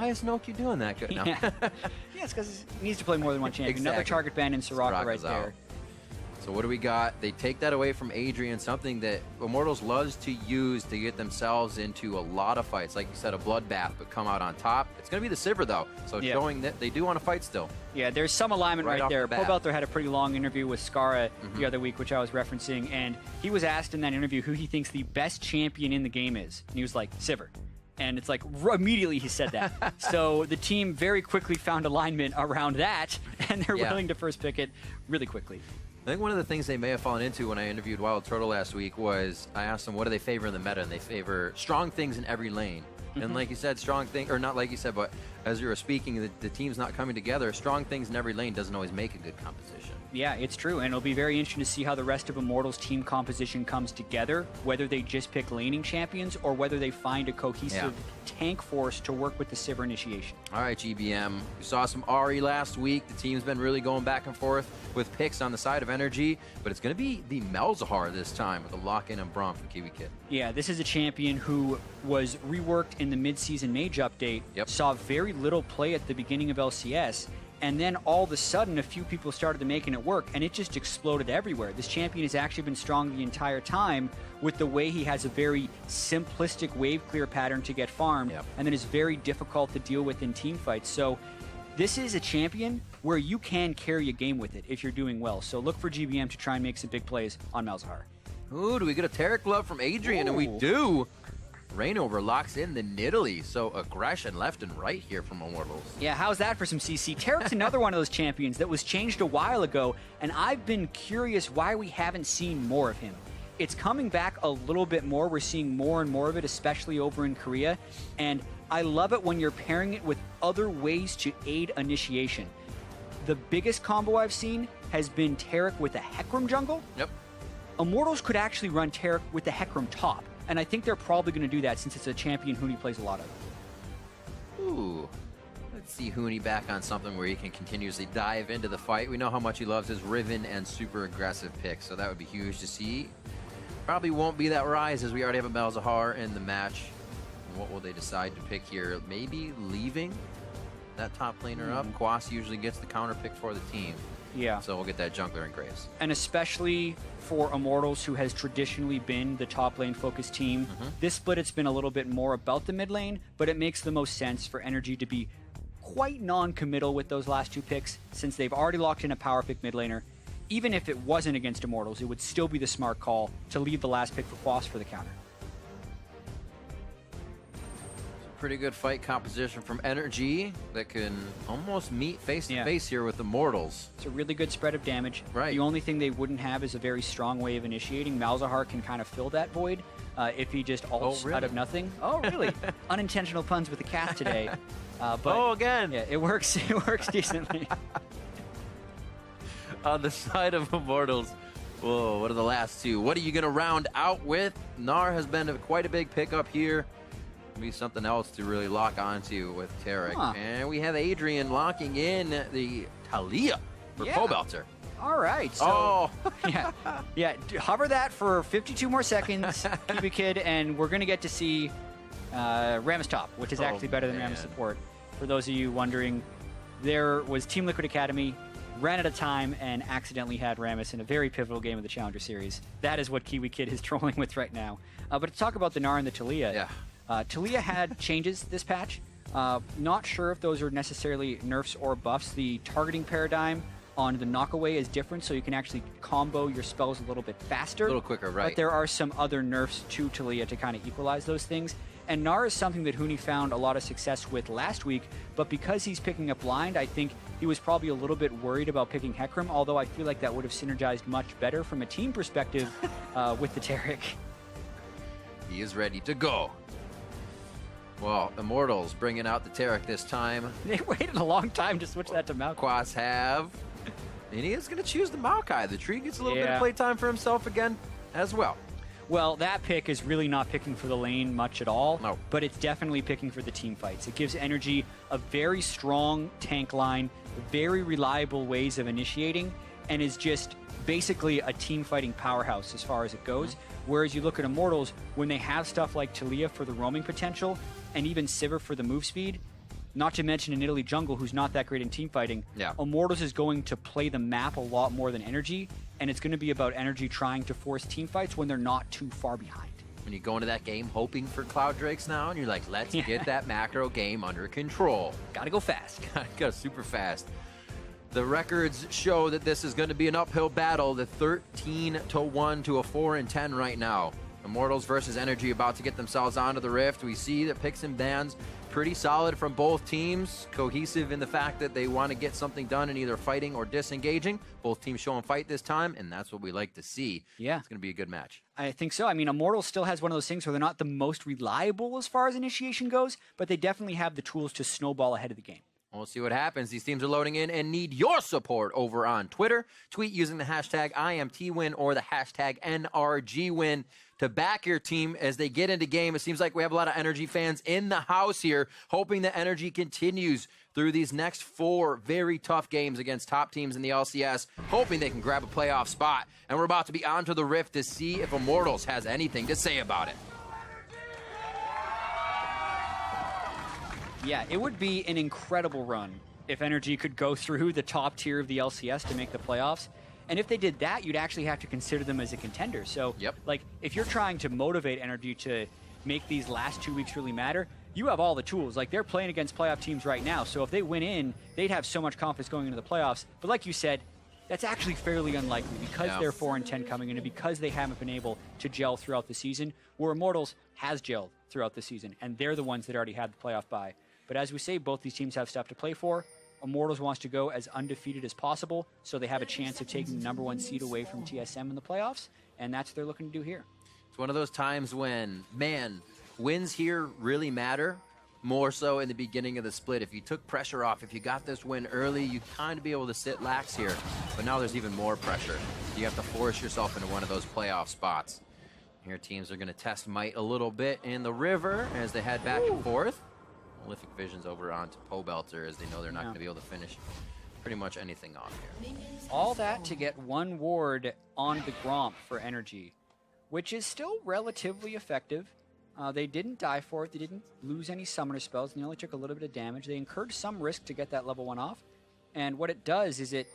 Why is Nokia doing that good now? Yeah, it's because he needs to play more than one champion. Exactly. Another target ban in Soraka right there. So what do we got? They take that away from Adrian, something that Immortals loves to use to get themselves into a lot of fights. Like you said, a bloodbath, but come out on top. It's going to be the Sivir, though, so showing that they do want to fight still. Yeah, there's some alignment right there. The Pobelter had a pretty long interview with Skara the other week, which I was referencing, and he was asked in that interview who he thinks the best champion in the game is. And he was like, Sivir. And it's like, immediately he said that. So the team very quickly found alignment around that, and they're willing to first pick it really quickly. I think one of the things they may have fallen into when I interviewed Wildturtle last week was I asked them what do they favor in the meta, and they favor strong things in every lane. And like you said, strong thing, or not like you said, but as you were speaking, the team's not coming together. Strong things in every lane doesn't always make a good composition. Yeah, it's true, and it'll be very interesting to see how the rest of Immortals' team composition comes together, whether they just pick laning champions or whether they find a cohesive tank force to work with the Sivir initiation. All right, GBM. We saw some Ahri last week. The team's been really going back and forth with picks on the side of NRG, but it's going to be the Malzahar this time with a lock-in and Braum from KiWiKiD. Yeah, this is a champion who was reworked in the mid-season Mage update, saw very little play at the beginning of LCS, and then all of a sudden a few people started making it work, and it just exploded everywhere. This champion has actually been strong the entire time with the way he has a very simplistic wave clear pattern to get farmed, and then is very difficult to deal with in team fights. So this is a champion where you can carry a game with it if you're doing well. So look for GBM to try and make some big plays on Malzahar. Ooh, do we get a Taric glove from Adrian? Ooh. And we do. Reingover locks in the Nidalee, so aggression left and right here from Immortals. Yeah, how's that for some CC? Taric's another one of those champions that was changed a while ago, and I've been curious why we haven't seen more of him. It's coming back a little bit more. We're seeing more and more of it, especially over in Korea, and I love it when you're pairing it with other ways to aid initiation. The biggest combo I've seen has been Taric with a Hecarim jungle. Yep. Immortals could actually run Taric with the Hecarim top. And I think they're probably going to do that since it's a champion Huni plays a lot of. Ooh. Let's see Huni back on something where he can continuously dive into the fight. We know how much he loves his Riven and super aggressive picks, so that would be huge to see. Probably won't be that Rise as we already have a Malzahar in the match. And what will they decide to pick here? Maybe leaving that top laner up. Quas usually gets the counter pick for the team. Yeah. So we'll get that jungler in Graves. And especially for Immortals, who has traditionally been the top lane focused team, this split it's been a little bit more about the mid lane, but it makes the most sense for NRG to be quite non-committal with those last two picks, since they've already locked in a power pick mid laner. Even if it wasn't against Immortals, it would still be the smart call to leave the last pick for Quas for the counter. Pretty good fight composition from NRG that can almost meet face-to-face here with Immortals. It's a really good spread of damage. Right. The only thing they wouldn't have is a very strong way of initiating. Malzahar can kind of fill that void if he just ults out of nothing. Oh, really? Unintentional puns with the cat today. But again. Yeah, it works. It works decently. On the side of Immortals, whoa, what are the last two? What are you going to round out with? Gnar has been quite a big pickup here. Be something else to really lock onto with Taric. And we have Adrian locking in the Taliyah for Pobelter. All right. So, hover that for 52 more seconds, KiWiKiD, and we're going to get to see Rammus top, which is actually better than Rammus support. For those of you wondering, there was Team Liquid Academy, ran out of time, and accidentally had Rammus in a very pivotal game of the Challenger Series. That is what KiWiKiD is trolling with right now. But to talk about the Gnar and the Taliyah, Taliyah had changes this patch. Not sure if those are necessarily nerfs or buffs. The targeting paradigm on the knockaway is different, so you can actually combo your spells a little bit faster. A little quicker, right. But there are some other nerfs to Taliyah to kind of equalize those things. And Gnar is something that Huni found a lot of success with last week, but because he's picking up blind, I think he was probably a little bit worried about picking Hecarim, although I feel like that would have synergized much better from a team perspective with the Taric. He is ready to go. Well, Immortals bringing out the Taric this time. They waited a long time to switch that to Maokai. Quas have. And he is going to choose the Maokai. The tree gets a little bit of playtime for himself again as well. Well, that pick is really not picking for the lane much at all. No. But it's definitely picking for the team fights. It gives NRG a very strong tank line, very reliable ways of initiating, and is just basically a team fighting powerhouse as far as it goes. Whereas you look at Immortals, when they have stuff like Taliyah for the roaming potential, and even Sivir for the move speed, not to mention an Italy jungle who's not that great in team fighting. Yeah. Immortals is going to play the map a lot more than NRG, and it's going to be about NRG trying to force team fights when they're not too far behind. When you go into that game hoping for Cloud Drakes now, and you're like, let's get that macro game under control. Gotta go fast. Gotta go super fast. The records show that this is going to be an uphill battle. The 13-1 to a 4-10 right now. Immortals versus NRG about to get themselves onto the Rift. We see the picks and bans pretty solid from both teams. Cohesive in the fact that they want to get something done in either fighting or disengaging. Both teams showing fight this time, and that's what we like to see. Yeah. It's going to be a good match. I think so. I mean, Immortals still has one of those things where they're not the most reliable as far as initiation goes, but they definitely have the tools to snowball ahead of the game. We'll see what happens. These teams are loading in and need your support over on Twitter. Tweet using the hashtag IMTWin or the hashtag NRGWin to back your team as they get into game. It seems like we have a lot of NRG fans in the house here, hoping that NRG continues through these next 4 very tough games against top teams in the LCS, hoping they can grab a playoff spot. And we're about to be onto the Rift to see if Immortals has anything to say about it. Yeah, it would be an incredible run if NRG could go through the top tier of the LCS to make the playoffs. And if they did that, you'd actually have to consider them as a contender. So, like, if you're trying to motivate NRG to make these last 2 weeks really matter, you have all the tools. Like, they're playing against playoff teams right now. So if they win in, they'd have so much confidence going into the playoffs. But like you said, that's actually fairly unlikely because they're 4-10 coming in and because they haven't been able to gel throughout the season, where Immortals has gelled throughout the season. And they're the ones that already had the playoff bye. But as we say, both these teams have stuff to play for. Immortals wants to go as undefeated as possible, so they have a chance of taking the #1 seed away from TSM in the playoffs, and that's what they're looking to do here. It's one of those times when, man, wins here really matter, more so in the beginning of the split. If you took pressure off, if you got this win early, you kind of be able to sit lax here. But now there's even more pressure. You have to force yourself into one of those playoff spots. Here teams are going to test might a little bit in the river as they head back and forth. Prolific visions over onto Pobelter as they know they're not going to be able to finish pretty much anything off here. All that to get 1 ward on the Gromp for NRG, which is still relatively effective. They didn't die for it. They didn't lose any summoner spells, and they only took a little bit of damage. They incurred some risk to get that level 1 off, and what it does is it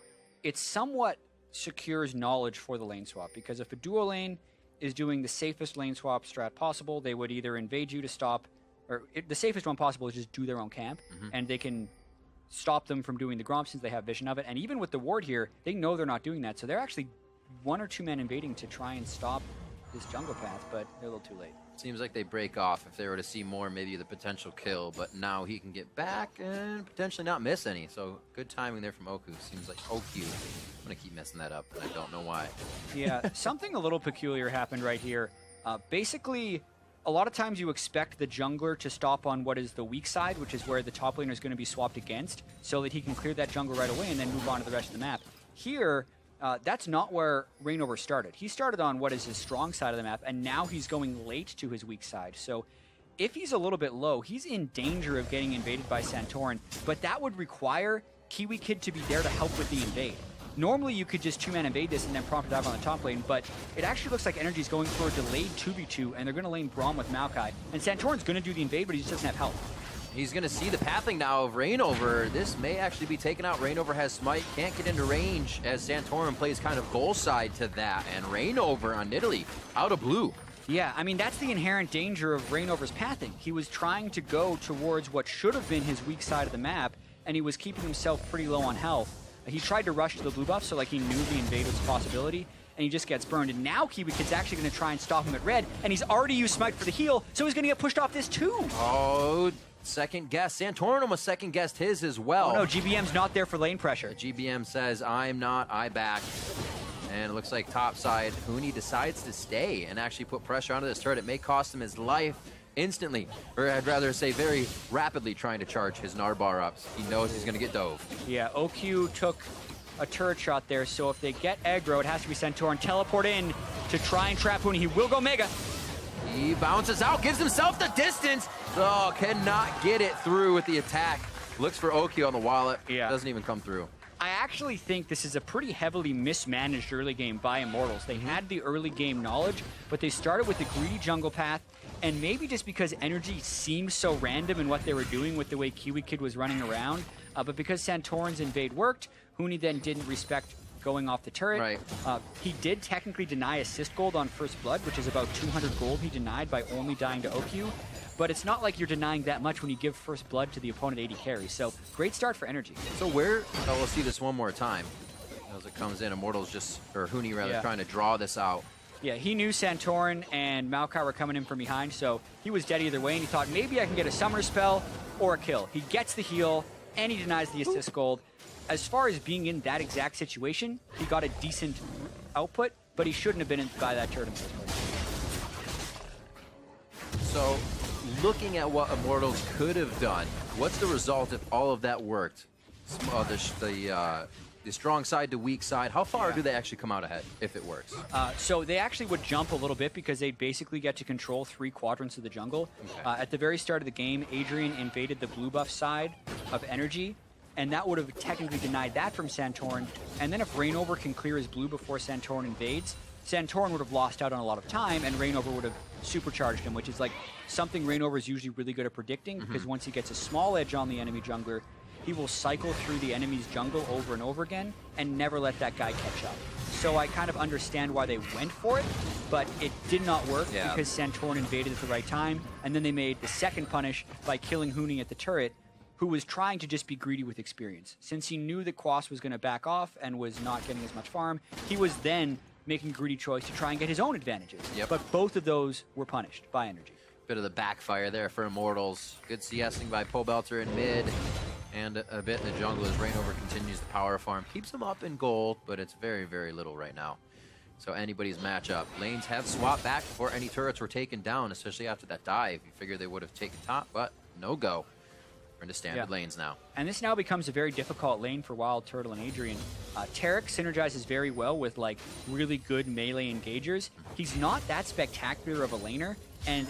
somewhat secures knowledge for the lane swap, because if a duo lane is doing the safest lane swap strat possible, they would either invade you to stop, or the safest one possible is just do their own camp, and they can stop them from doing the Gromp since they have vision of it. And even with the ward here, they know they're not doing that, so they're actually 1 or 2 men invading to try and stop this jungle path, but they're a little too late. Seems like they break off. If they were to see more, maybe the potential kill, but now he can get back and potentially not miss any. So good timing there from Oku. Seems like OQ. I'm going to keep messing that up, and I don't know why. Yeah, something a little peculiar happened right here. Basically, a lot of times you expect the jungler to stop on what is the weak side, which is where the top laner is going to be swapped against, so that he can clear that jungle right away and then move on to the rest of the map. Here, that's not where Reingover started. He started on what is his strong side of the map, and now he's going late to his weak side. So if he's a little bit low, he's in danger of getting invaded by Santorin, but that would require KiWiKiD to be there to help with the invade. Normally, you could just 2-man invade this and then prompt a dive on the top lane, but it actually looks like NRG's going for a delayed 2v2, and they're going to lane Braum with Maokai. And Santorin's going to do the invade, but he just doesn't have help. He's going to see the pathing now of Reingover. This may actually be taken out. Reingover has smite, can't get into range as Santorin plays kind of goal side to that. And Reingover on Italy, out of blue. Yeah, I mean, that's the inherent danger of Reingover's pathing. He was trying to go towards what should have been his weak side of the map, and he was keeping himself pretty low on health. He tried to rush to the blue buff, so like he knew the invade was a possibility, and he just gets burned. And now KiWiKid's actually going to try and stop him at red, and he's already used smite for the heal, so he's going to get pushed off this too. Oh, second guess. Santorin almost second guessed his as well. Oh no, GBM's not there for lane pressure. GBM says, I'm not, I back. And it looks like topside, Huni decides to stay and actually put pressure onto this turret. It may cost him his life instantly, or I'd rather say very rapidly trying to charge his Narbar ups. He knows he's going to get dove. Yeah, OQ took a turret shot there, so if they get aggro, it has to be Santorin. Teleport in to try and trap Huni. He will go Mega. He bounces out, gives himself the distance. Oh, cannot get it through with the attack. Looks for OQ on the wallet. Yeah. Doesn't even come through. I actually think this is a pretty heavily mismanaged early game by Immortals. They had the early game knowledge, but they started with the greedy jungle path, and maybe just because NRG seemed so random in what they were doing with the way KiWiKiD was running around, but because Santorin's invade worked, Huni then didn't respect going off the turret. Right. He did technically deny assist gold on first blood, which is about 200 gold he denied by only dying to OQ. But it's not like you're denying that much when you give first blood to the opponent 80 carry. So great start for NRG. So we'll see this one more time as it comes in. Immortals or Huni rather, trying to draw this out. Yeah, he knew Santorin and Maokai were coming in from behind, so he was dead either way, and he thought maybe I can get a summoner spell or a kill. He gets the heal, and he denies the assist gold. As far as being in that exact situation, he got a decent output, but he shouldn't have been by that turret. So, looking at what Immortals could have done, what's the result if all of that worked? The strong side to weak side, how far do they actually come out ahead if it works? So they actually would jump a little bit because they basically get to control 3 quadrants of the jungle. Okay. At the very start of the game, Adrian invaded the blue buff side of NRG, and that would have technically denied that from Santorin. And then if Reingover can clear his blue before Santorin invades, Santorin would have lost out on a lot of time, and Reingover would have supercharged him, which is like something Reingover is usually really good at predicting, because once he gets a small edge on the enemy jungler, he will cycle through the enemy's jungle over and over again and never let that guy catch up. So I kind of understand why they went for it, but it did not work because Santorin invaded at the right time, and then they made the second punish by killing Huni at the turret, who was trying to just be greedy with experience. Since he knew that Quas was going to back off and was not getting as much farm, he was then making a greedy choice to try and get his own advantages. But both of those were punished by NRG. Bit of the backfire there for Immortals. Good CSing by Pobelter in mid, and a bit in the jungle as Reingover continues the power farm. Keeps him up in gold, but it's very, very little right now. So anybody's matchup. Lanes have swapped back before any turrets were taken down, especially after that dive. You figure they would have taken top, but no go. We're into standard lanes now. And this now becomes a very difficult lane for Wildturtle and Adrian. Tarek synergizes very well with like really good melee engagers. He's not that spectacular of a laner, and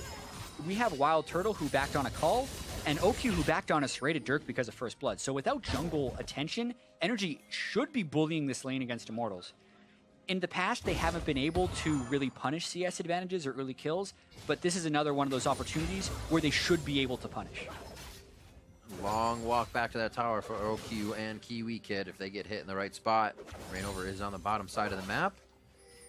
we have Wildturtle who backed on a call, and OQ who backed on a serrated Dirk because of first blood. So without jungle attention, NRG should be bullying this lane against Immortals. In the past, they haven't been able to really punish CS advantages or early kills, but this is another one of those opportunities where they should be able to punish. Long walk back to that tower for OQ and KiWiKiD if they get hit in the right spot. Reingover is on the bottom side of the map.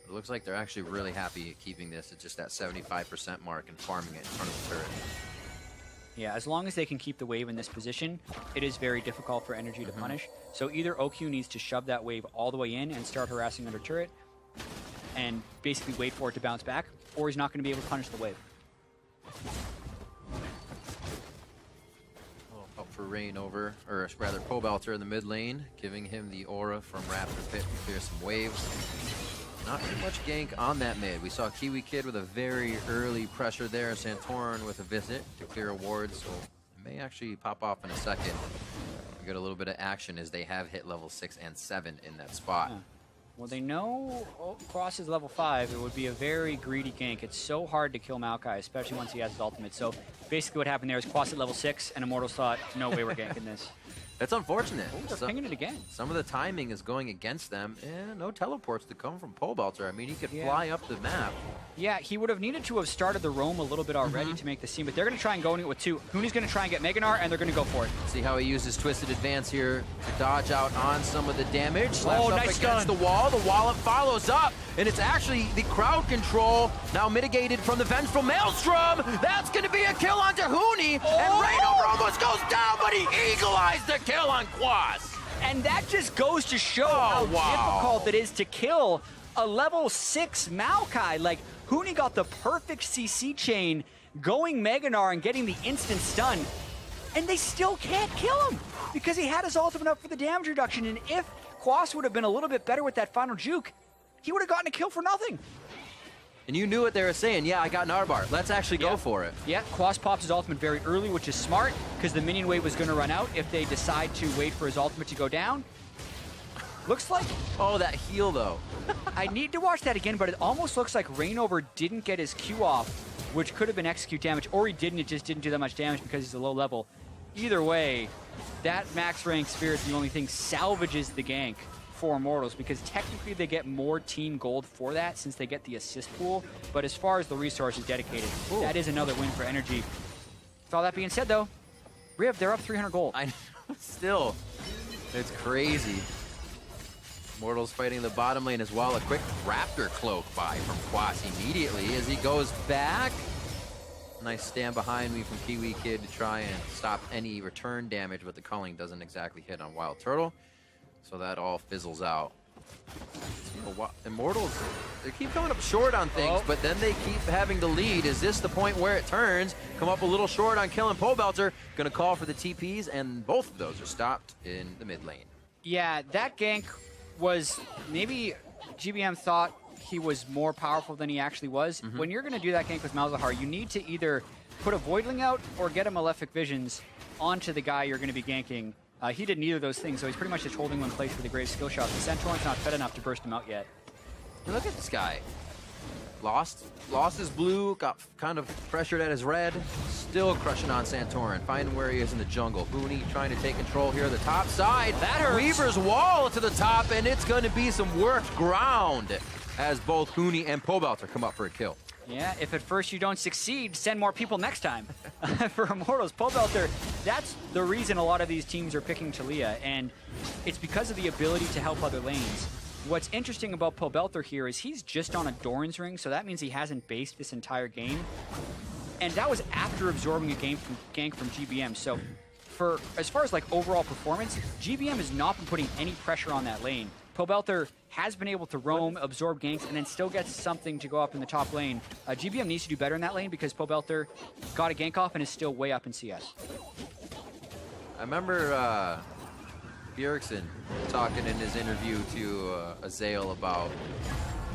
It looks like they're actually really happy at keeping this at just that 75% mark and farming it in front of the turret. Yeah, as long as they can keep the wave in this position, it is very difficult for NRG to punish. So either OQ needs to shove that wave all the way in and start harassing under turret and basically wait for it to bounce back, or he's not going to be able to punish the wave. Up for Reingover, or rather Pobelter in the mid lane, giving him the aura from Raptor Pit to clear some waves. Not too much gank on that mid. We saw KiWiKiD with a very early pressure there, Santorin with a visit to clear a ward, so it may actually pop off in a second. We got a little bit of action as they have hit level 6 and 7 in that spot. Well, they know Quas is level 5. It would be a very greedy gank. It's so hard to kill Maokai, especially once he has his ultimate. So basically what happened there is Quas at level 6, and Immortals thought, no way we're ganking this. That's unfortunate. Oh, they're pinging it again. Some of the timing is going against them, and no teleports to come from Pobelter. I mean, he could fly up the map. Yeah, he would have needed to have started the roam a little bit already to make the scene, but they're going to try and go in it with 2. Huni's going to try and get Meganar, and they're going to go for it. See how he uses Twisted Advance here to dodge out on some of the damage. Slaps up nice against the wall. The wallop follows up, and it's actually the crowd control now mitigated from the Vengeful Maelstrom. That's going to be a kill onto Huni, and Reingover almost goes down, but he eagle-eyes the kill on Quas. And that just goes to show how difficult it is to kill a level 6 Maokai. Like, Huni got the perfect CC chain, going Meganar and getting the instant stun, and they still can't kill him because he had his ultimate up for the damage reduction, and if Quas would have been a little bit better with that final juke, he would have gotten a kill for nothing. And you knew what they were saying. Yeah, I got an R-bar. Let's actually go for it. Yeah, Quas pops his ultimate very early, which is smart, because the minion wave was going to run out if they decide to wait for his ultimate to go down. Looks like... Oh, that heal, though. I need to watch that again, but it almost looks like Reingover didn't get his Q off, which could have been execute damage, or he didn't, it just didn't do that much damage because he's a low level. either way, that max rank Spirit's the only thing salvages the gank for Immortals, because technically they get more team gold for that since they get the assist pool. But as far as the resources dedicated, that is another win for NRG. With all that being said, though, Riv, they're up 300 gold. I know, still, it's crazy. Immortals fighting the bottom lane as well. A quick Raptor cloak by from Quas immediately as he goes back. Nice stand behind me from KiWiKiD to try and stop any return damage, but the culling doesn't exactly hit on Wildturtle. So that all fizzles out. Immortals, they keep coming up short on things, but then they keep having the lead. Is this the point where it turns? Come up a little short on killing Pobelter. Gonna call for the TPs, and both of those are stopped in the mid lane. Yeah, that gank was, maybe GBM thought he was more powerful than he actually was. When you're gonna do that gank with Malzahar, you need to either put a Voidling out or get a Malefic Visions onto the guy you're gonna be ganking. He did neither of those things, so he's pretty much just holding him in place for the great skill shot. The Santorin's not fed enough to burst him out yet. Look at this guy. Lost his blue, got kind of pressured at his red. Still crushing on Santorin, finding where he is in the jungle. Huni trying to take control here at the top side. That hurts. Weaver's wall to the top, and it's going to be some worked ground as both Huni and Pobelter come up for a kill. Yeah, if at first you don't succeed, send more people next time. For Immortals, Pobelter, that's the reason a lot of these teams are picking Taliyah, and it's because of the ability to help other lanes. What's interesting about Pobelter here is he's just on a Doran's ring, so that means he hasn't based this entire game. And that was after absorbing a gank from GBM. So as far as like overall performance, GBM has not been putting any pressure on that lane. Pobelter has been able to roam, absorb ganks, and then still gets something to go up in the top lane. GBM needs to do better in that lane because Pobelter got a gank off and is still way up in CS. I remember Bjergsen talking in his interview to Azael about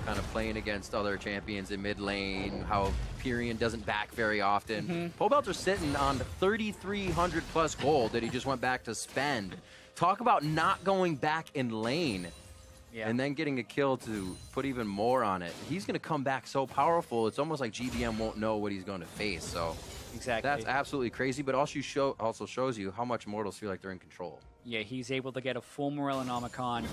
kind of playing against other champions in mid lane, how Pyrian doesn't back very often. Pobelter's sitting on 3,300 plus gold that he just went back to spend. Talk about not going back in lane. Yeah. And then getting a kill to put even more on it. He's going to come back so powerful, it's almost like GBM won't know what he's going to face. So exactly, that's absolutely crazy, but also shows you how much Immortals feel like they're in control. Yeah, he's able to get a full Morellonomicon,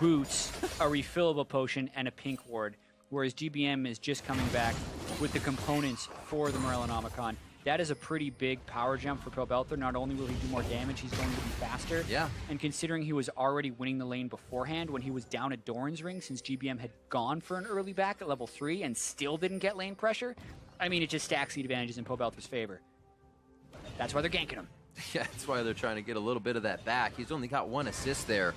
boots, a refillable potion, and a pink ward, whereas GBM is just coming back with the components for the Morellonomicon. That is a pretty big power jump for Pobelter. Not only will he do more damage, he's going to be faster. Yeah. And considering he was already winning the lane beforehand when he was down at Doran's ring, since GBM had gone for an early back at level 3 and still didn't get lane pressure, I mean, it just stacks the advantages in Pobelter's favor. That's why they're ganking him. Yeah, that's why they're trying to get a little bit of that back. He's only got 1 assist there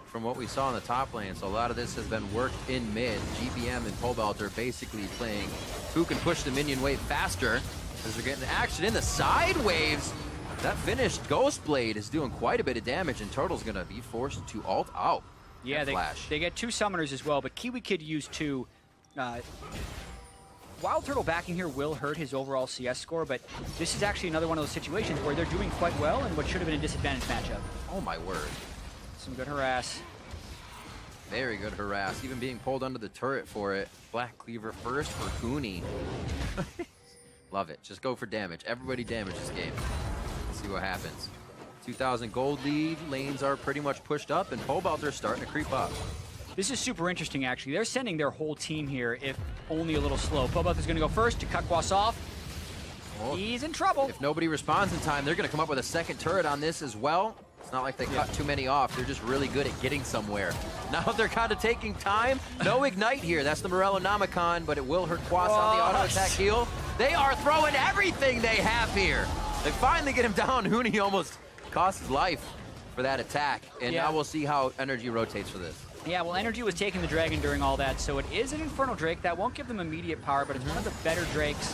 from what we saw in the top lane, so a lot of this has been worked in mid. GBM and Pobelter basically playing who can push the minion wave faster. As they're getting action in the side waves. That finished Ghostblade is doing quite a bit of damage, and Turtle's going to be forced to ult out. Yeah, they get 2 summoners as well, but KiWiKiD used 2. Wildturtle backing here will hurt his overall CS score, but this is actually another one of those situations where they're doing quite well in what should have been a disadvantaged matchup. Oh my word. Some good harass. Very good harass, even being pulled under the turret for it. Black Cleaver first for Huni. Love it. Just go for damage. Everybody damage this game. Let's see what happens. 2,000 gold lead. Lanes are pretty much pushed up, and Pobelter's starting to creep up. This is super interesting, actually. They're sending their whole team here, if only a little slow. Pobelter's going to go first to cut Quas off. Oh, he's in trouble. If nobody responds in time, they're going to come up with a second turret on this as well. It's not like they cut too many off. They're just really good at getting somewhere. Now they're kind of taking time. No ignite here. That's the Morellonomicon, but it will hurt Quas on the auto attack heal. They are throwing everything they have here. They finally get him down. Huni almost cost his life for that attack. And now we'll see how NRG rotates for this. Yeah, well, NRG was taking the Dragon during all that, so it is an Infernal Drake. That won't give them immediate power, but it's one of the better Drakes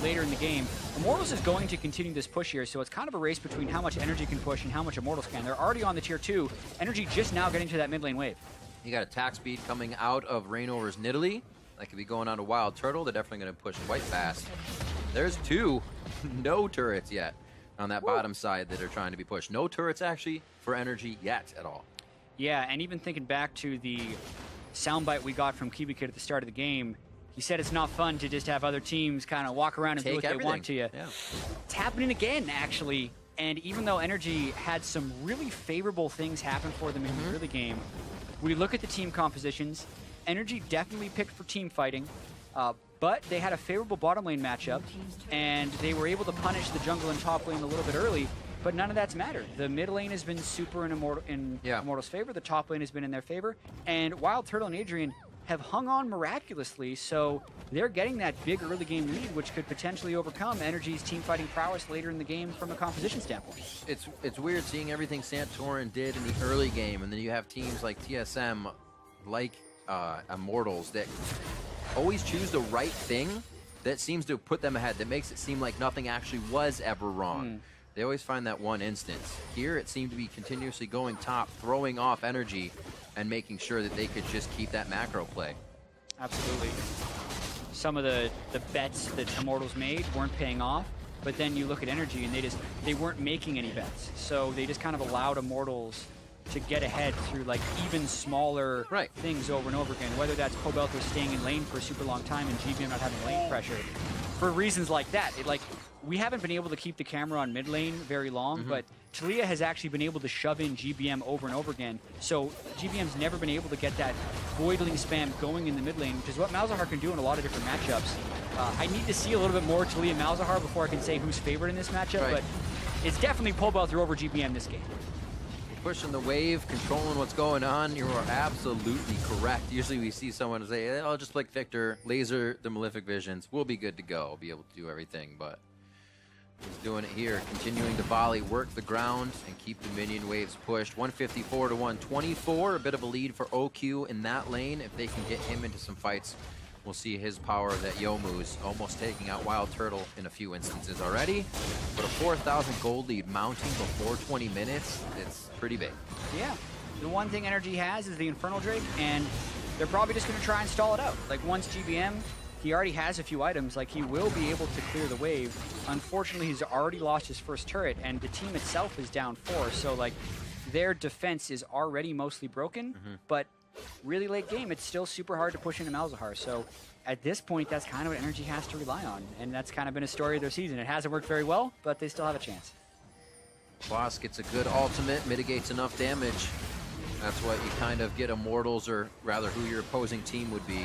later in the game. Immortals is going to continue this push here, so it's kind of a race between how much NRG can push and how much Immortals can. They're already on the tier 2. NRG just now getting to that mid lane wave. You got attack speed coming out of Reingover's Nidalee. That could be going on to Wildturtle. They're definitely going to push quite fast. There's 2. No turrets yet on that bottom side that are trying to be pushed. No turrets actually for NRG yet at all. Yeah, and even thinking back to the soundbite we got from KiWiKiD at the start of the game, he said it's not fun to just have other teams kind of walk around and do what they want to you. Yeah. It's happening again, actually. And even though NRG had some really favorable things happen for them in the early game, we look at the team compositions. NRG definitely picked for team fighting, but they had a favorable bottom lane matchup, and they were able to punish the jungle and top lane a little bit early, but none of that's mattered. The mid lane has been super in Immortals' favor, the top lane has been in their favor, and Wildturtle and Adrian have hung on miraculously, so they're getting that big early game lead, which could potentially overcome NRG's team fighting prowess later in the game from a composition standpoint. It's weird seeing everything Santorin did in the early game, and then you have teams like TSM, like Immortals, that always choose the right thing that seems to put them ahead, that makes it seem like nothing actually was ever wrong. They always find that one instance. Here, it seemed to be continuously going top, throwing off energy, and making sure that they could just keep that macro play. Absolutely. Some of the bets that Immortals made weren't paying off, but then you look at NRG and they weren't making any bets. So they just kind of allowed Immortals to get ahead through like even smaller things over and over again, whether that's Pobelter staying in lane for a super long time and GBM not having lane pressure. For reasons like that, we haven't been able to keep the camera on mid lane very long, but Taliyah has actually been able to shove in GBM over and over again. So GBM's never been able to get that voidling spam going in the mid lane, which is what Malzahar can do in a lot of different matchups. I need to see a little bit more Taliyah Malzahar before I can say who's favored in this matchup, but it's definitely Pobelter over GBM this game. Pushing the wave, controlling what's going on, you are absolutely correct. Usually we see someone say, hey, I'll just click Victor, laser the Malefic Visions, we'll be good to go, be able to do everything, but he's doing it here, continuing to volley, work the ground, and keep the minion waves pushed. 154 to 124, a bit of a lead for OQ in that lane. If they can get him into some fights, we'll see his power that Youmu's almost taking out Wildturtle in a few instances already. But a 4,000 gold lead mounting before 20 minutes, it's pretty big. Yeah. The one thing NRG has is the Infernal Drake, and they're probably just going to try and stall it out. Like, once GBM, he already has a few items, like he will be able to clear the wave. Unfortunately, he's already lost his first turret, and the team itself is down 4, so like their defense is already mostly broken, but really late game, it's still super hard to push into Malzahar. So at this point, that's kind of what NRG has to rely on, and that's kind of been a story of their season. It hasn't worked very well, but they still have a chance. Quas gets a good ultimate, mitigates enough damage. That's what you kind of get Immortals, or rather who your opposing team would be,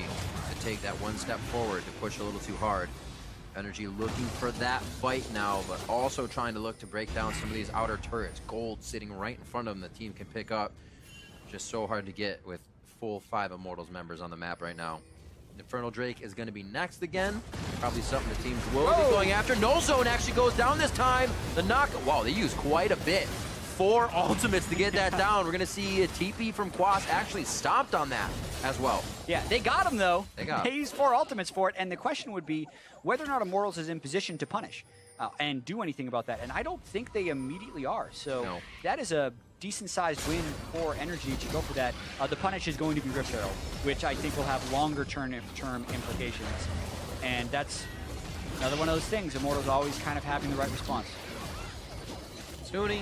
to take that one step forward, to push a little too hard. NRG looking for that fight now, but also trying to look to break down some of these outer turrets. Gold sitting right in front of them the team can pick up. Just so hard to get with full 5 Immortals members on the map right now. Infernal Drake is going to be next again. Probably something the teams will be going after. No Zone actually goes down this time. The knock, wow, they used quite a bit. 4 ultimates to get that down. We're going to see a TP from Quas actually stomped on that as well. Yeah, they got him though. They used 4 ultimates for it, and the question would be whether or not Immortals is in position to punish and do anything about that. And I don't think they immediately are. So that is a decent-sized win for NRG to go for that. The punish is going to be Reingover, which I think will have longer-term implications. And that's another one of those things. Immortals always kind of having the right response. Huni,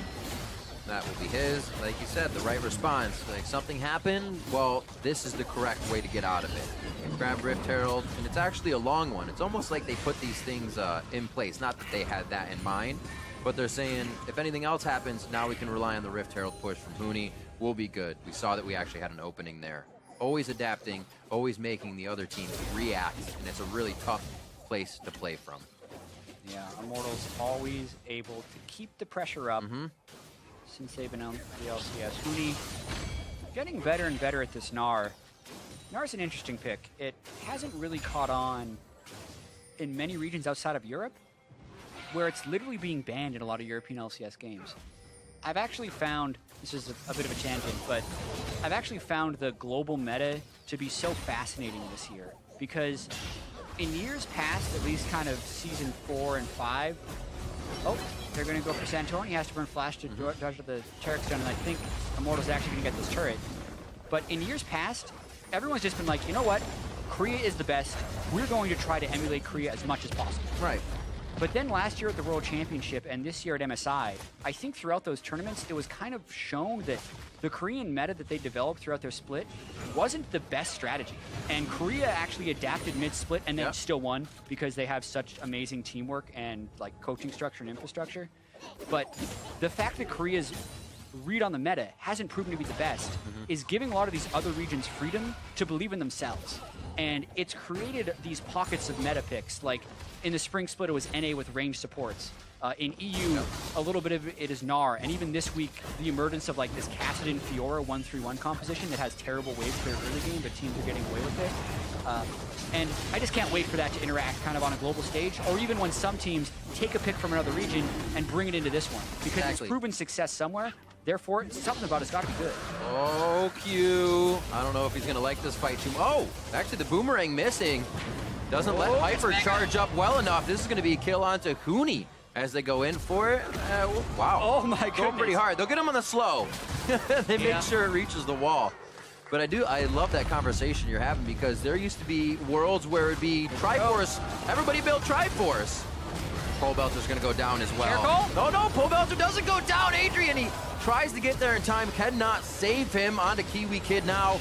that will be his. Like you said, the right response. Like something happened, well, this is the correct way to get out of it. Grab Rift Herald, and it's actually a long one. It's almost like they put these things in place. Not that they had that in mind, but they're saying, if anything else happens, now we can rely on the Rift Herald push from Huni. We'll be good. We saw that we actually had an opening there. Always adapting, always making the other teams react, and it's a really tough place to play from. Yeah, Immortals always able to keep the pressure up since they've been on the LCS. Huni getting better and better at this Gnar. Gnar's an interesting pick. It hasn't really caught on in many regions outside of Europe, where it's literally being banned in a lot of European LCS games. I've actually found, this is a bit of a tangent, but I've actually found the global meta to be so fascinating this year, because in years past, at least kind of season 4 and 5, they're going to go for Santorin. He has to burn flash to dodge the turret stun, and I think Immortal's actually going to get this turret. But in years past, everyone's just been like, you know what? Korea is the best. We're going to try to emulate Korea as much as possible. Right. But then last year at the World Championship and this year at MSI, I think throughout those tournaments, it was kind of shown that the Korean meta that they developed throughout their split wasn't the best strategy. And Korea actually adapted mid-split and then still won because they have such amazing teamwork and like coaching structure and infrastructure. But the fact that Korea's read on the meta hasn't proven to be the best is giving a lot of these other regions freedom to believe in themselves. And it's created these pockets of meta picks. Like in the spring split, it was NA with ranged supports. In EU, a little bit of it is Gnar. And even this week, the emergence of like this Kassadin Fiora 1-3-1 composition that has terrible wave clear early game, but teams are getting away with it. And I just can't wait for that to interact kind of on a global stage, or even when some teams take a pick from another region and bring it into this one. Because it's proven success somewhere. Therefore, something about it's got to be good. Oh, Q. I don't know if he's going to like this fight too much. Oh, actually the boomerang missing. Doesn't let Piper charge up well enough. This is going to be a kill onto Huni as they go in for it. Wow. Oh my goodness. Going pretty hard. They'll get him on the slow. They make sure it reaches the wall. But I love that conversation you're having, because there used to be worlds where it'd be Triforce. Everybody built Triforce. Pobelter's going to go down as well. Oh no, Pobelter doesn't go down. Adrian, he tries to get there in time, cannot save him. Onto KiWiKiD now.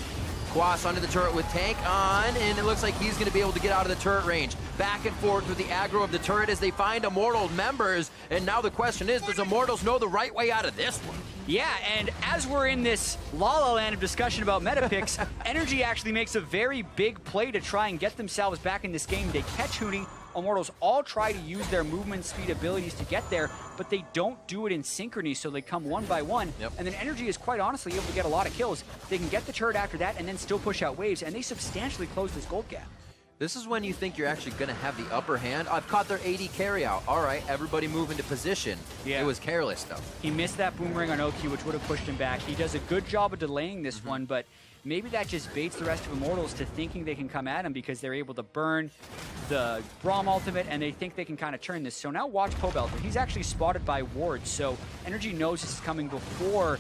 Quas under the turret with tank on, and it looks like he's going to be able to get out of the turret range. Back and forth with the aggro of the turret as they find Immortals members, and now the question is, does Immortals know the right way out of this one? Yeah, and as we're in this la-la land of discussion about meta picks, NRG actually makes a very big play to try and get themselves back in this game. They catch Huni. Immortals all try to use their movement speed abilities to get there, but they don't do it in synchrony, so they come one by one. And then NRG is quite honestly able to get a lot of kills. They can get the turret after that and then still push out waves, and they substantially close this gold gap. This is when you think you're actually going to have the upper hand. I've caught their AD carry out. All right, everybody move into position. It was careless, though. He missed that boomerang on OQ, which would have pushed him back. He does a good job of delaying this one, but maybe that just baits the rest of Immortals to thinking they can come at him because they're able to burn the Braum ultimate and they think they can kind of turn this. So now watch Pobelter. He's actually spotted by wards, so NRG knows this is coming before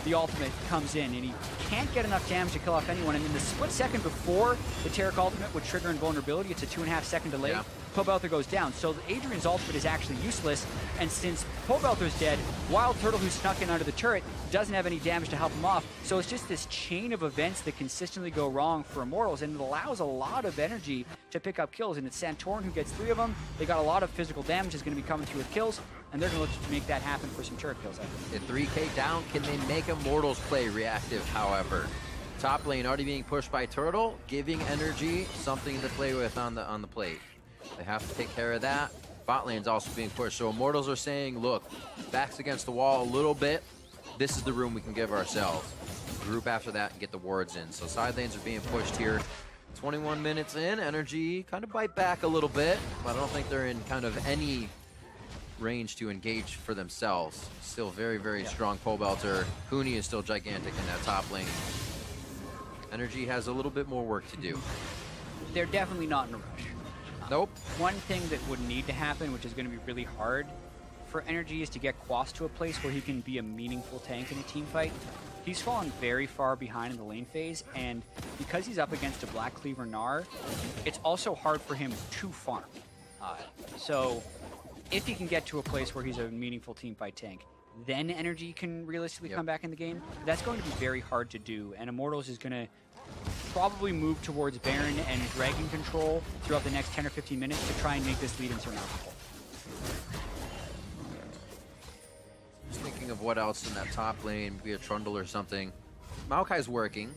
the ultimate comes in, and he can't get enough damage to kill off anyone. And in the split second before the Taric ultimate would trigger invulnerability, it's a 2.5 second delay. Pobelter goes down. So Adrian's ultimate is actually useless, and since Pobelter's dead, Wildturtle, who snuck in under the turret, doesn't have any damage to help him off. So it's just this chain of events that consistently go wrong for Immortals, and it allows a lot of energy to pick up kills. And it's Santorin who gets 3 of them. They got a lot of physical damage is going to be coming through with kills, and they're going to look to make that happen for some turret kills, I think. At 3K down, can they make Immortals play reactive, however? Top lane already being pushed by Turtle, giving NRG something to play with on the plate. They have to take care of that. Bot lane's also being pushed. So Immortals are saying, look, backs against the wall a little bit. This is the room we can give ourselves. Group after that and get the wards in. So side lanes are being pushed here. 21 minutes in, NRG kind of bite back a little bit, but I don't think they're in kind of any range to engage for themselves. Still very, very strong Pobelter. Huni is still gigantic in that top lane. NRG has a little bit more work to do. They're definitely not in a rush. Nope. One thing that would need to happen, which is going to be really hard for NRG, is to get Quas to a place where he can be a meaningful tank in a team fight. He's fallen very far behind in the lane phase, and because he's up against a Black Cleaver Gnar, it's also hard for him to farm. So if he can get to a place where he's a meaningful team fight tank, then NRG can realistically come back in the game. That's going to be very hard to do, and Immortals is going to probably move towards Baron and Dragon control throughout the next 10 or 15 minutes to try and make this lead insurmountable. Just thinking of what else in that top lane, maybe a Trundle or something. Maokai's working.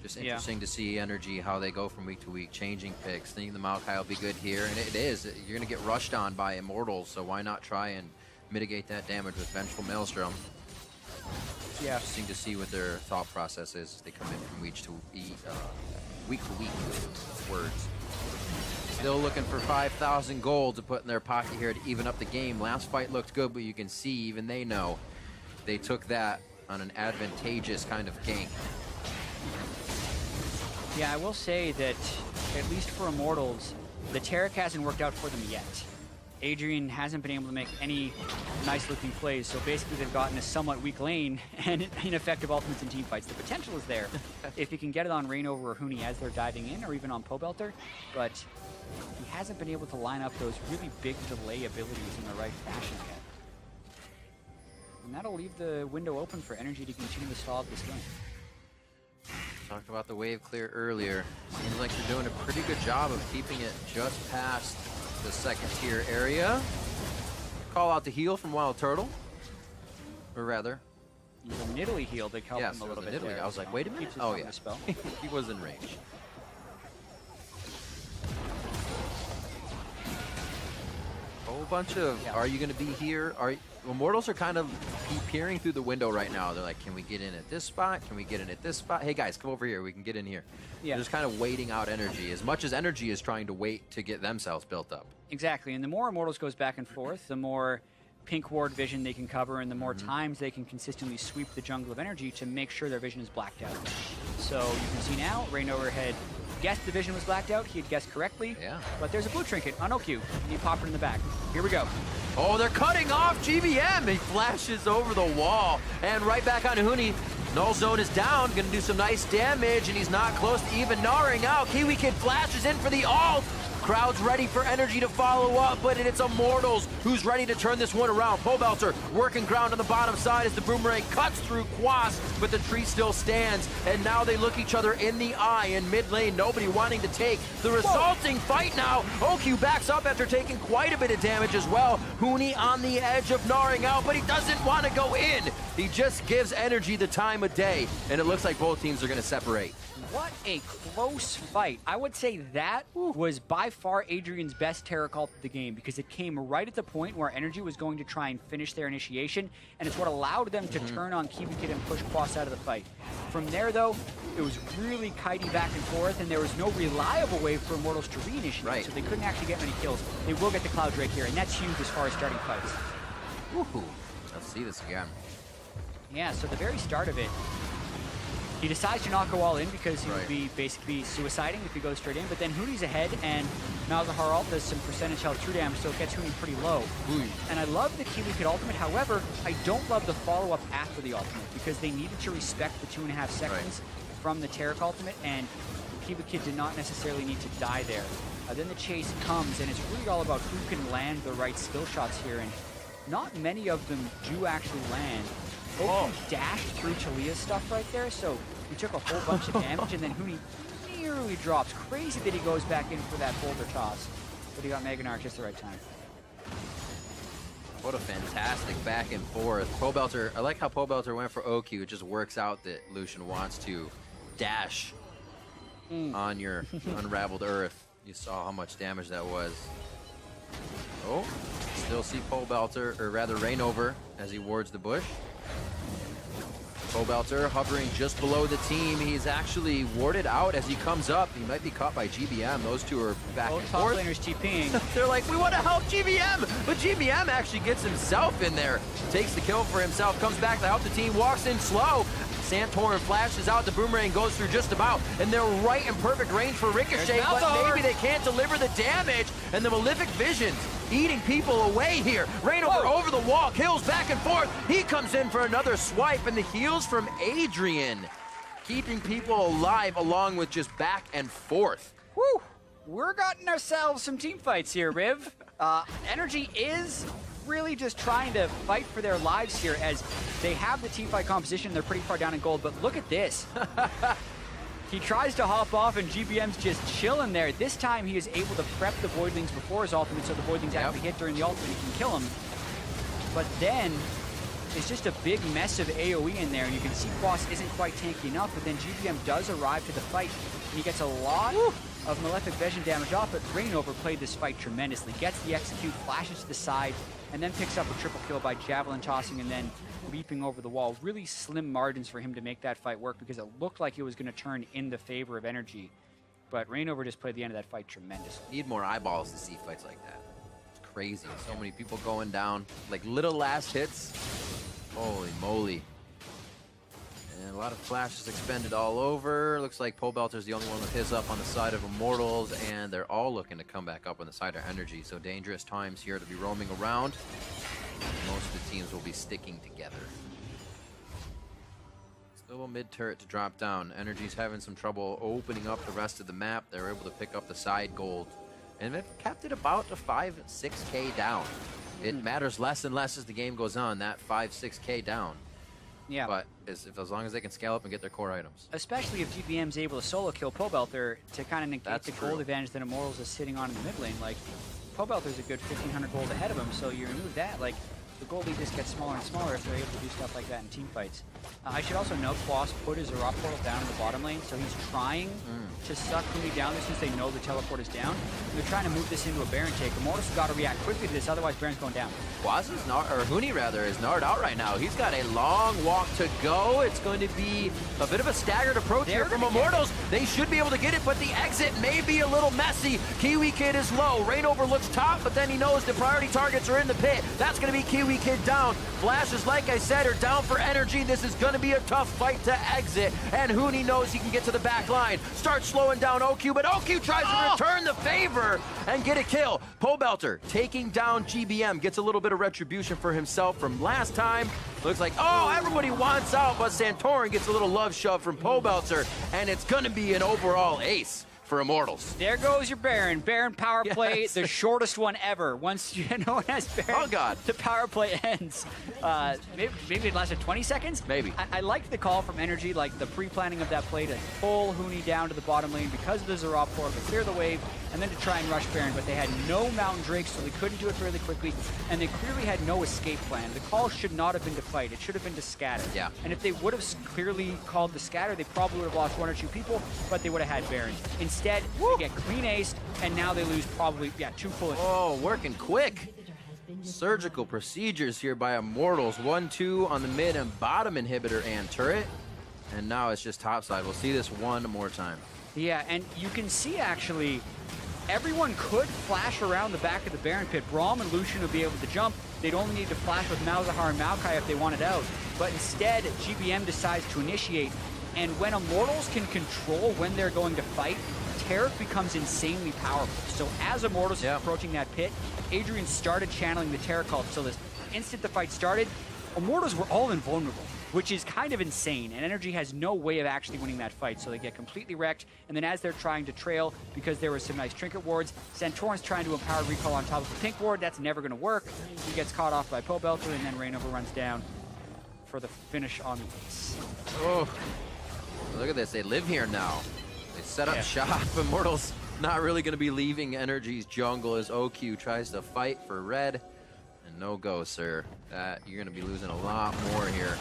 Just interesting to see NRG, how they go from week to week, changing picks. Thinking the Maokai will be good here, and it is. You're going to get rushed on by Immortals, so why not try and mitigate that damage with Vengeful Maelstrom? Interesting to see what their thought process is as they come in from week to week. Words. Still looking for 5,000 gold to put in their pocket here to even up the game. Last fight looked good, but you can see even they know they took that on an advantageous kind of gank. Yeah, I will say that at least for Immortals, the Taric hasn't worked out for them yet. Adrian hasn't been able to make any nice-looking plays, so basically they've gotten a somewhat weak lane and ineffective ultimates in team fights. The potential is there if he can get it on Reingover or Huni as they're diving in, or even on Pobelter, but he hasn't been able to line up those really big delay abilities in the right fashion yet. And that'll leave the window open for NRG to continue to stall this game. Talked about the wave clear earlier. Seems like they're doing a pretty good job of keeping it just past the second tier area. call out the heal from Wildturtle. Or rather. He niddly healed to help him a little bit there. I was like, wait a minute. Oh, yeah. Spell. He was in range. Whole bunch of, are you going to be here? Immortals are kind of peering through the window right now. They're like, can we get in at this spot? Can we get in at this spot? Hey, guys, come over here. We can get in here. Yeah. They're just kind of waiting out energy, as much as energy is trying to wait to get themselves built up. Exactly, and the more Immortals goes back and forth, the more pink ward vision they can cover, and the more times they can consistently sweep the jungle of energy to make sure their vision is blacked out. So you can see now, Reingover had guessed the vision was blacked out. He had guessed correctly. Yeah. But there's a blue trinket on OQ, and he popped it in the back. Here we go. Oh, they're cutting off GBM. He flashes over the wall, and right back on Huni. Null Zone is down, gonna do some nice damage, and he's not close to even gnawing out. KiWiKiD flashes in for the ult. Crowd's ready for energy to follow up, but it's Immortals who's ready to turn this one around. Pobelter working ground on the bottom side as the boomerang cuts through Quas, but the tree still stands. And now they look each other in the eye in mid lane, nobody wanting to take the resulting fight now. OQ backs up after taking quite a bit of damage as well. Huni on the edge of gnawing out, but he doesn't want to go in. He just gives energy the time of day, and it looks like both teams are going to separate. What a close fight. I would say that was by far Adrian's best Terra cult of the game, because it came right at the point where energy was going to try and finish their initiation, and it's what allowed them to turn on KiWiKiD and push Quas out of the fight. From there, though, it was really KiWiKiD back and forth, and there was no reliable way for Immortals to reinitiate, so they couldn't actually get many kills. They will get the Cloud Drake here, and that's huge as far as starting fights. Woohoo. Let's see this again. Yeah, so the very start of it, he decides to not go all in because he would be basically suiciding if he goes straight in, but then Huni's ahead, and Malzahar ult does some percentage health true damage, so it gets Huni pretty low. And I love the KiWiKiD ultimate, however, I don't love the follow-up after the ultimate, because they needed to respect the 2.5 seconds from the Taric ultimate, and KiWiKiD did not necessarily need to die there. Then the chase comes, and it's really all about who can land the right skill shots here, and not many of them do actually land. OQ dashed through Talia's stuff right there, so he took a whole bunch of damage, and then Huni nearly drops. Crazy that he goes back in for that boulder toss, but he got Mega Narc just the right time. What a fantastic back and forth. Pobelter, I like how Pobelter went for OQ. It just works out that Lucian wants to dash on your unraveled earth. You saw how much damage that was. Oh, still see Pobelter, or rather Reingover, as he wards the bush. Pobelter hovering just below the team. He's actually warded out as he comes up. He might be caught by GBM. Those two are back and forth. Both top laners TPing. They're like, we want to help GBM, but GBM actually gets himself in there. Takes the kill for himself, comes back to help the team, walks in slow. Santorin flashes out, the boomerang goes through just about, and they're right in perfect range for Ricochet, but maybe they can't deliver the damage, and the Malefic Visions eating people away here. Reingover over the wall, kills back and forth. He comes in for another swipe, and the heals from Adrian, keeping people alive along with just back and forth. Woo! We're gotten ourselves some team fights here, Riv. Energy is really just trying to fight for their lives here, as they have the team fight composition. They're pretty far down in gold, but look at this. He tries to hop off, and GBM's just chilling there. This time he is able to prep the Voidlings before his ultimate, so the Voidlings actually hit during the ultimate and can kill him. But then it's just a big mess of AoE in there, and you can see Quas isn't quite tanky enough, but then GBM does arrive to the fight, and he gets a lot of Malefic Vision damage off, but Reingover played this fight tremendously. Gets the execute, flashes to the side, and then picks up a triple kill by javelin tossing and then leaping over the wall. Really slim margins for him to make that fight work, because it looked like it was going to turn in the favor of energy. But Reingover just played the end of that fight tremendously. Need more eyeballs to see fights like that. It's crazy. So many people going down. Like little last hits. Holy moly. And a lot of flashes expended all over. Looks like Pobelter's the only one with his up on the side of Immortals, and they're all looking to come back up on the side of Energy. So dangerous times here to be roaming around. Most of the teams will be sticking together. Still a mid turret to drop down. Energy's having some trouble opening up the rest of the map. They're able to pick up the side gold, and they've kept it about a 5-6K down. It matters less and less as the game goes on, that 5-6K down. Yeah. But as long as they can scale up and get their core items. Especially if GBM's able to solo kill Pobelter to kind of negate the gold advantage that Immortals is sitting on in the mid lane. Like, Pobelter's a good 1,500 gold ahead of him, so you remove that, like, the gold lead just gets smaller and smaller if they're able to do stuff like that in team fights. I should also note Quas put his Rock Portal down in the bottom lane, so he's trying to suck Huni down there since they know the teleport is down. And they're trying to move this into a Baron take. Immortals got to react quickly to this, otherwise Baron's going down. Quas is Huni rather is gnarred out right now. He's got a long walk to go. It's going to be a bit of a staggered approach here from Immortals. They should be able to get it, but the exit may be a little messy. KiWiKiD is low. Reingover looks top, but then he knows the priority targets are in the pit. That's going to be KiWiKiD down. Flashes, like I said, are down for energy. This is going to be a tough fight to exit, and Huni knows he can get to the back line. Starts slowing down OQ, but OQ tries to return the favor and get a kill. Pobelter taking down GBM, gets a little bit of retribution for himself from last time. Looks like, oh, everybody wants out, but Santorin gets a little love shove from Pobelter, and it's going to be an overall ace for Immortals. There goes your Baron. Baron power play, yes. The shortest one ever. Once you know it has Baron, oh God, the power play ends. Maybe it lasted 20 seconds? Maybe. I liked the call from NRG, like the pre-planning of that play to pull Huni down to the bottom lane because of the Zerop Portal to clear the wave, and then to try and rush Baron, but they had no Mountain Drakes, so they couldn't do it fairly quickly, and they clearly had no escape plan. The call should not have been to fight. It should have been to scatter. Yeah. And if they would have clearly called the scatter, they probably would have lost 1 or 2 people, but they would have had Baron. Instead, they get clean aced, and now they lose probably, 2 full. Oh, working quick. Surgical procedures here by Immortals. 1-2 on the mid and bottom inhibitor and turret. And now it's just topside. We'll see this one more time. Yeah, and you can see actually, everyone could flash around the back of the Baron pit. Braum and Lucian would be able to jump. They'd only need to flash with Malzahar and Maokai if they wanted out. But instead, GBM decides to initiate. And when Immortals can control when they're going to fight, Tariff becomes insanely powerful. So as Immortals is approaching that pit, Adrian started channeling the Terror Cult. So the instant the fight started, Immortals were all invulnerable, which is kind of insane. And NRG has no way of actually winning that fight. So they get completely wrecked. And then as they're trying to trail, because there was some nice trinket wards, Santorin's trying to empower recall on top of the pink ward. That's never going to work. He gets caught off by Pobelter, and then Reingover runs down for the finish on the ace. Oh, look at this. They live here now. They set up shop. Immortals not really going to be leaving NRG's jungle as OQ tries to fight for red. And no go, sir. You're going to be losing a lot more here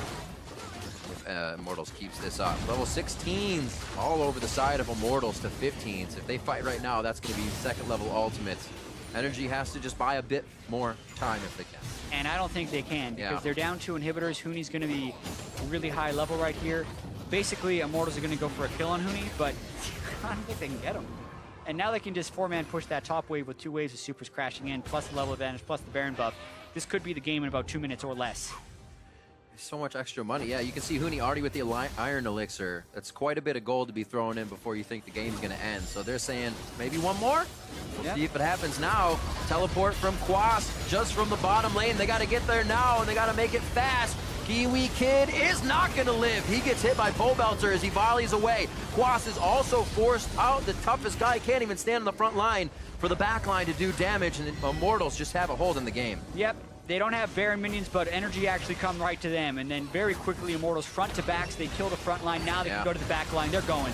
if Immortals keeps this up. Level 16s all over the side of Immortals to 15s. If they fight right now, that's going to be second level ultimates. NRG has to just buy a bit more time if they can. And I don't think they can, because they're down 2 inhibitors. Huni's going to be really high level right here. Basically, Immortals are going to go for a kill on Huni, but I don't think they can get him. And now they can just 4-man push that top wave with 2 waves of supers crashing in, plus the level advantage, plus the Baron buff. This could be the game in about 2 minutes or less. So much extra money. Yeah, you can see Huni already with the Iron Elixir. That's quite a bit of gold to be thrown in before you think the game's going to end. So they're saying maybe one more? We'll see if it happens now. Teleport from Quas just from the bottom lane. They got to get there now, and they got to make it fast. KiWiKiD is not going to live. He gets hit by Pobelter as he volleys away. Quas is also forced out. The toughest guy can't even stand on the front line for the back line to do damage, and Immortals just have a hold in the game. Yep. They don't have Baron minions, but NRG actually come right to them. And then very quickly, Immortals front to backs. They kill the front line. Now they can go to the back line. They're going.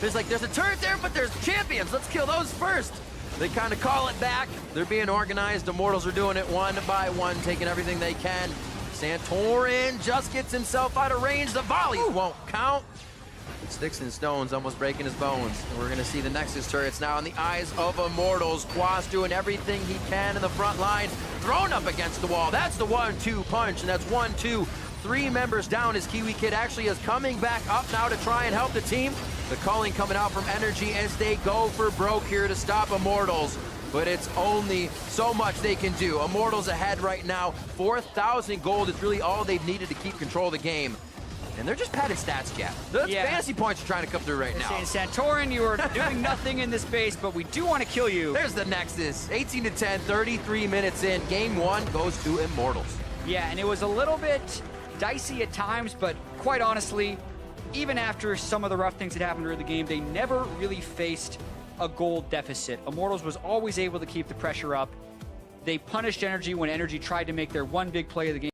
There's a turret there, but there's champions. Let's kill those first. They kind of call it back. They're being organized. Immortals are doing it one by one, taking everything they can. Santorin just gets himself out of range. The volleys won't count. Sticks and stones, almost breaking his bones. And we're going to see the Nexus turrets now in the eyes of Immortals. Quas doing everything he can in the front line. Thrown up against the wall. That's the 1-2 punch, and that's 1, 2, 3 members down as KiWiKiD actually is coming back up now to try and help the team. The calling coming out from NRG as they go for broke here to stop Immortals. But it's only so much they can do. Immortals ahead right now. 4,000 gold is really all they've needed to keep control of the game. And they're just padded stats cap. That's fantasy points are trying to come through right now. Saying, Santorin, you are doing nothing in this base, but we do want to kill you. There's the Nexus. 18-10, 33 minutes in. Game 1 goes to Immortals. Yeah, and it was a little bit dicey at times, but quite honestly, even after some of the rough things that happened during the game, they never really faced a gold deficit. Immortals was always able to keep the pressure up. They punished NRG when NRG tried to make their one big play of the game.